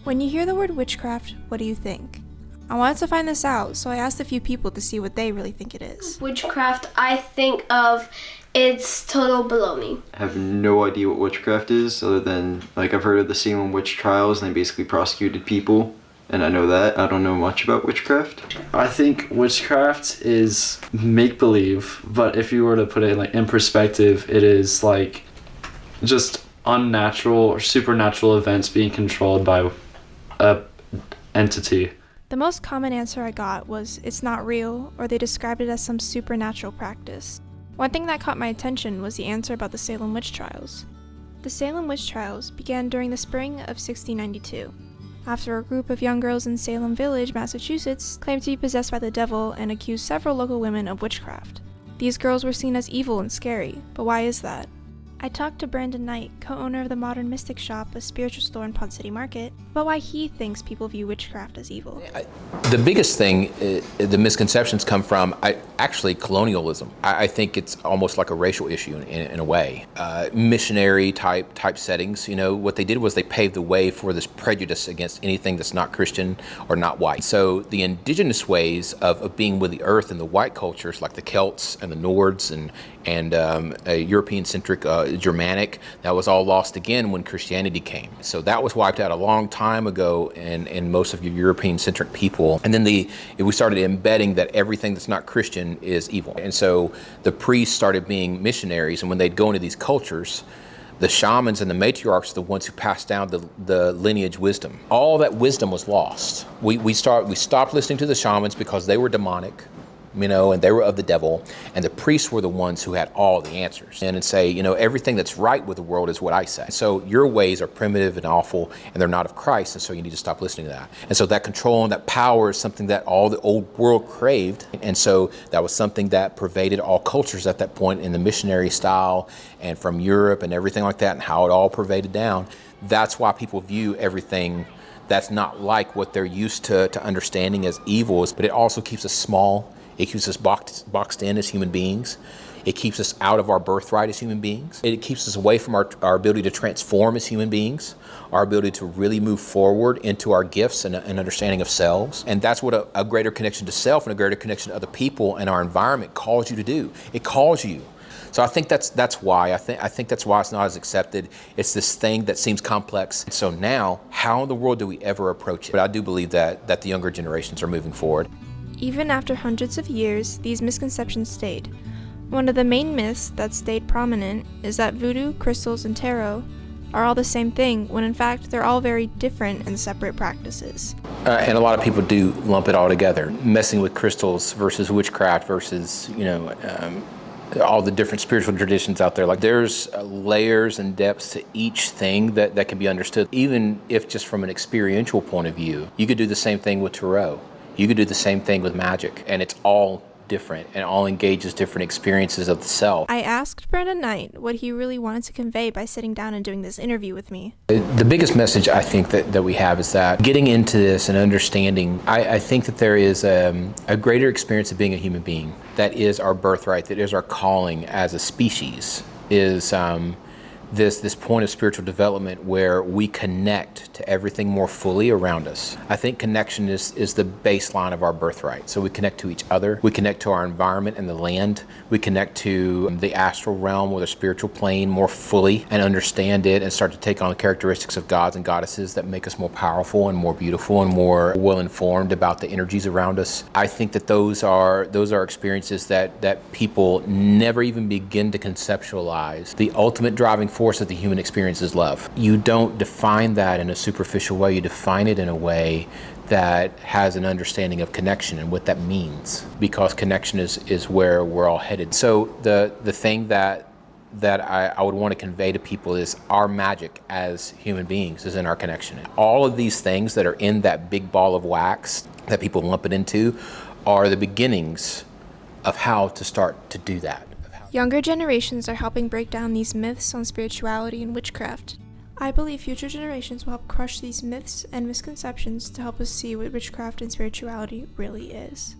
When you hear the word witchcraft, what do you think? I wanted to find this out, so I asked a few people to see what they really think it is. Witchcraft, I think of it's total baloney. I have no idea what witchcraft is, other than, I've heard of the Salem witch trials, and they basically prosecuted people, and I know that. I don't know much about witchcraft. I think witchcraft is make-believe, but if you were to put it in perspective, it is just unnatural or supernatural events being controlled by a entity. The most common answer I got was it's not real, or they described it as some supernatural practice. One thing that caught my attention was the answer about the Salem witch trials. The Salem witch trials began during the spring of 1692, after a group of young girls in Salem Village, Massachusetts, claimed to be possessed by the devil and accused several local women of witchcraft. These girls were seen as evil and scary, but why is that? I talked to Brandon Knight, co-owner of the Modern Mystic Shop, a spiritual store in Pond City Market, about why he thinks people view witchcraft as evil. The biggest thing, the misconceptions come from actually colonialism. I think it's almost like a racial issue in a way. Missionary type settings, what they did was they paved the way for this prejudice against anything that's not Christian or not white. So the indigenous ways of being with the earth and the white cultures, like the Celts and the Nords and European-centric Germanic, that was all lost again when Christianity came. So that was wiped out a long time ago in most of your European-centric people. And then we started embedding that everything that's not Christian is evil. And so the priests started being missionaries, and when they'd go into these cultures, the shamans and the matriarchs are the ones who passed down the lineage wisdom. All that wisdom was lost. We stopped listening to the shamans because they were demonic, and they were of the devil, and the priests were the ones who had all the answers. And say, everything that's right with the world is what I say. So your ways are primitive and awful, and they're not of Christ, and so you need to stop listening to that. And so that control and that power is something that all the old world craved, and so that was something that pervaded all cultures at that point in the missionary style, and from Europe and everything like that, and how it all pervaded down. That's why people view everything that's not like what they're used to understanding as evil, but it also keeps us small. It keeps us boxed in as human beings. It keeps us out of our birthright as human beings. It keeps us away from our ability to transform as human beings, our ability to really move forward into our gifts and an understanding of selves. And that's what a greater connection to self and a greater connection to other people and our environment calls you to do. It calls you. So I think that's why. I think that's why it's not as accepted. It's this thing that seems complex. And so now, how in the world do we ever approach it? But I do believe that the younger generations are moving forward. Even after hundreds of years, these misconceptions stayed. One of the main myths that stayed prominent is that voodoo, crystals, and tarot are all the same thing, when in fact they're all very different and separate practices. And a lot of people do lump it all together, messing with crystals versus witchcraft versus, all the different spiritual traditions out there. There's layers and depths to each thing that can be understood, even if just from an experiential point of view. You could do the same thing with tarot. You could do the same thing with magic, and it's all different and all engages different experiences of the self. I asked Brandon Knight what he really wanted to convey by sitting down and doing this interview with me. The biggest message I think that we have is that getting into this and understanding, I think that there is a greater experience of being a human being. That is our birthright, that is our calling as a species, is this point of spiritual development where we connect to everything more fully around us. I think connection is the baseline of our birthright. So we connect to each other, we connect to our environment and the land, we connect to the astral realm or the spiritual plane more fully and understand it and start to take on the characteristics of gods and goddesses that make us more powerful and more beautiful and more well-informed about the energies around us. I think that those are experiences that people never even begin to conceptualize. The ultimate driving force of the human experience is love. You don't define that in a superficial way. You define it in a way that has an understanding of connection and what that means, because connection is where we're all headed. So the thing that I would want to convey to people is our magic as human beings is in our connection. All of these things that are in that big ball of wax that people lump it into are the beginnings of how to start to do that. Younger generations are helping break down these myths on spirituality and witchcraft. I believe future generations will help crush these myths and misconceptions to help us see what witchcraft and spirituality really is.